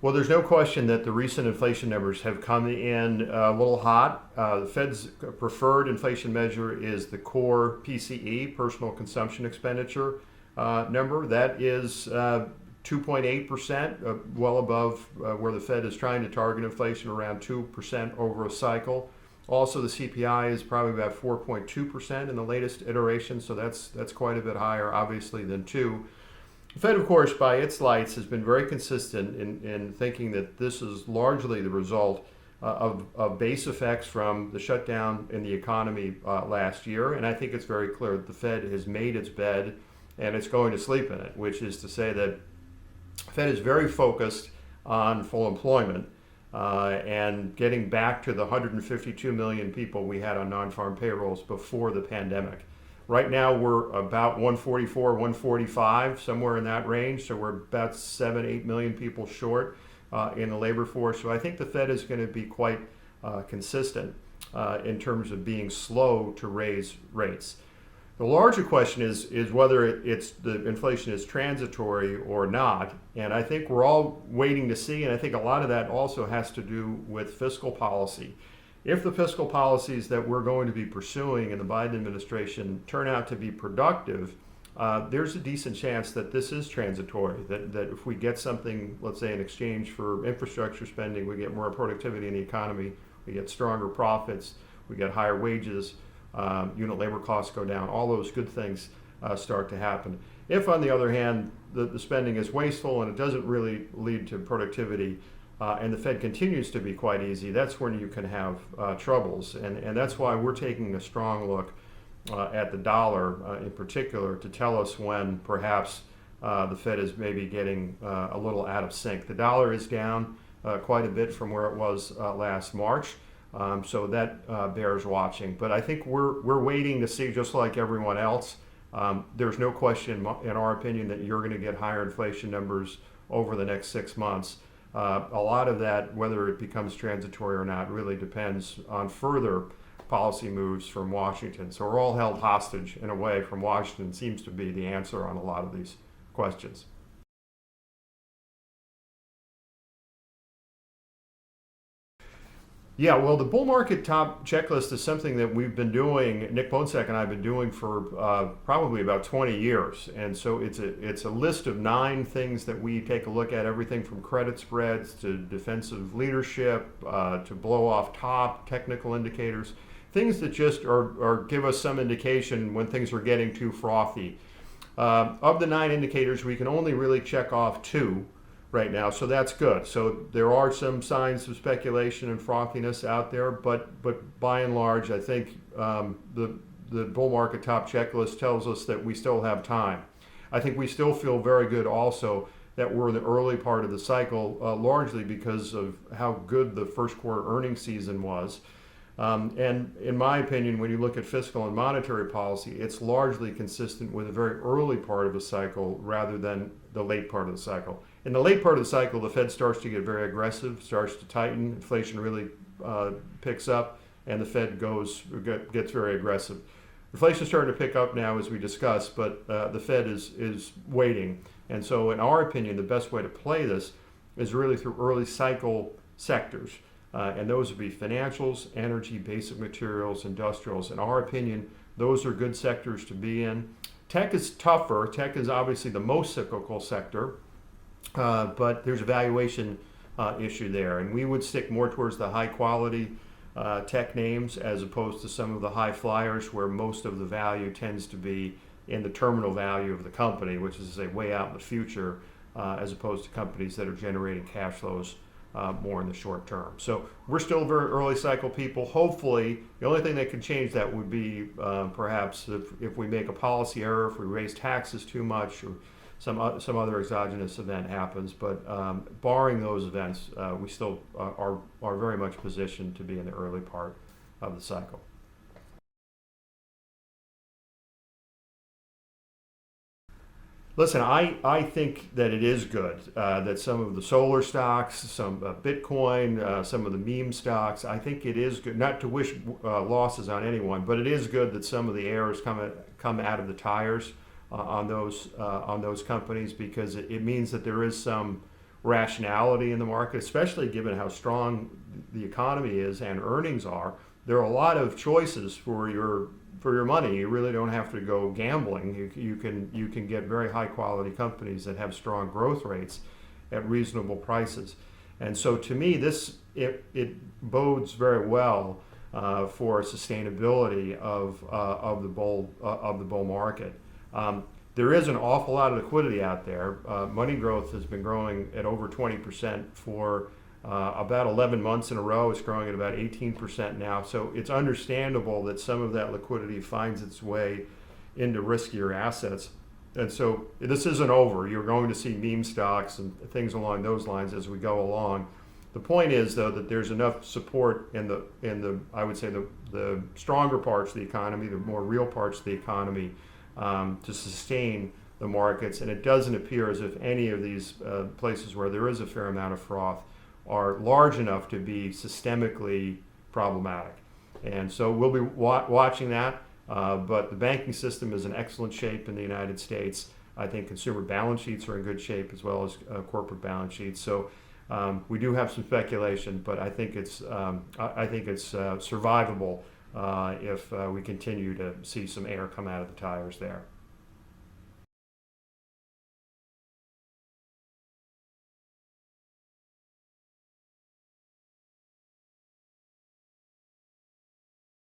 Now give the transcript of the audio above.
Well, there's no question that the recent inflation numbers have come in a little hot. The Fed's preferred inflation measure is the core PCE, personal consumption expenditure number. That is 2.8%, well above where the Fed is trying to target inflation, around 2% over a cycle. Also, the CPI is probably about 4.2% in the latest iteration, so that's quite a bit higher, obviously, than 2. The Fed, of course, by its lights, has been very consistent in thinking that this is largely the result of base effects from the shutdown in the economy last year. And I think it's very clear that the Fed has made its bed and it's going to sleep in it, which is to say that the Fed is very focused on full employment and getting back to the 152 million people we had on non-farm payrolls before the pandemic. Right now, we're about 144, 145, somewhere in that range. So we're about 7, 8 million people short in the labor force. So I think the Fed is going to be quite consistent in terms of being slow to raise rates. The larger question is whether the inflation is transitory or not. And I think we're all waiting to see. And I think a lot of that also has to do with fiscal policy. If the fiscal policies that we're going to be pursuing in the Biden administration turn out to be productive, there's a decent chance that this is transitory, that if we get something, let's say in exchange for infrastructure spending, we get more productivity in the economy, we get stronger profits, we get higher wages, unit labor costs go down, all those good things start to happen. If, on the other hand, the spending is wasteful and it doesn't really lead to productivity, and the Fed continues to be quite easy, that's when you can have troubles. And that's why we're taking a strong look at the dollar in particular to tell us when perhaps the Fed is maybe getting a little out of sync. The dollar is down quite a bit from where it was last March, so that bears watching. But I think we're waiting to see, just like everyone else. There's no question, in our opinion, that you're going to get higher inflation numbers over the next 6 months. A lot of that, whether it becomes transitory or not, really depends on further policy moves from Washington. So we're all held hostage in a way from Washington, seems to be the answer on a lot of these questions. Yeah, well, the bull market top checklist is something that we've been doing, Nick Bonsack and I have been doing for probably about 20 years. And so it's a list of 9 things that we take a look at, everything from credit spreads to defensive leadership to blow off top, technical indicators, things that just are give us some indication when things are getting too frothy. Of the 9 indicators, we can only really check off 2 right now, so that's good. So there are some signs of speculation and frothiness out there, but by and large, I think the bull market top checklist tells us that we still have time. I think we still feel very good also that we're in the early part of the cycle, largely because of how good the first quarter earnings season was. And in my opinion, when you look at fiscal and monetary policy, it's largely consistent with a very early part of the cycle rather than the late part of the cycle. In the late part of the cycle, the Fed starts to get very aggressive, starts to tighten, inflation really picks up, and the Fed gets very aggressive. Inflation is starting to pick up now, as we discussed, but the Fed is waiting. And so in our opinion, the best way to play this is really through early cycle sectors. And those would be financials, energy, basic materials, industrials. In our opinion, those are good sectors to be in. Tech is tougher. Tech is obviously the most cyclical sector, but there's a valuation issue there. And we would stick more towards the high quality tech names as opposed to some of the high flyers where most of the value tends to be in the terminal value of the company, which is to say way out in the future, as opposed to companies that are generating cash flows more in the short term. So we're still very early cycle people. Hopefully, the only thing that could change that would be perhaps if we make a policy error, if we raise taxes too much, or some other exogenous event happens. But barring those events, we still are very much positioned to be in the early part of the cycle. Listen, I think that it is good that some of the solar stocks, some Bitcoin, some of the meme stocks, I think it is good, not to wish losses on anyone, but it is good that some of the air has come out of the tires on those companies, because it means that there is some rationality in the market, especially given how strong the economy is and earnings are. There are a lot of choices for your money. You really don't have to go gambling. You can get very high quality companies that have strong growth rates at reasonable prices. And so to me, it bodes very well for sustainability of the bull market. There is an awful lot of liquidity out there. Money growth has been growing at over 20% for about 11 months in a row. It's growing at about 18% now. So it's understandable that some of that liquidity finds its way into riskier assets. And so this isn't over. You're going to see meme stocks and things along those lines as we go along. The point is, though, that there's enough support in the I would say the stronger parts of the economy, the more real parts of the economy, to sustain the markets. And it doesn't appear as if any of these places where there is a fair amount of froth are large enough to be systemically problematic. And so we'll be watching that. But the banking system is in excellent shape in the United States. I think consumer balance sheets are in good shape as well as corporate balance sheets. So we do have some speculation, but I think it's survivable if we continue to see some air come out of the tires there.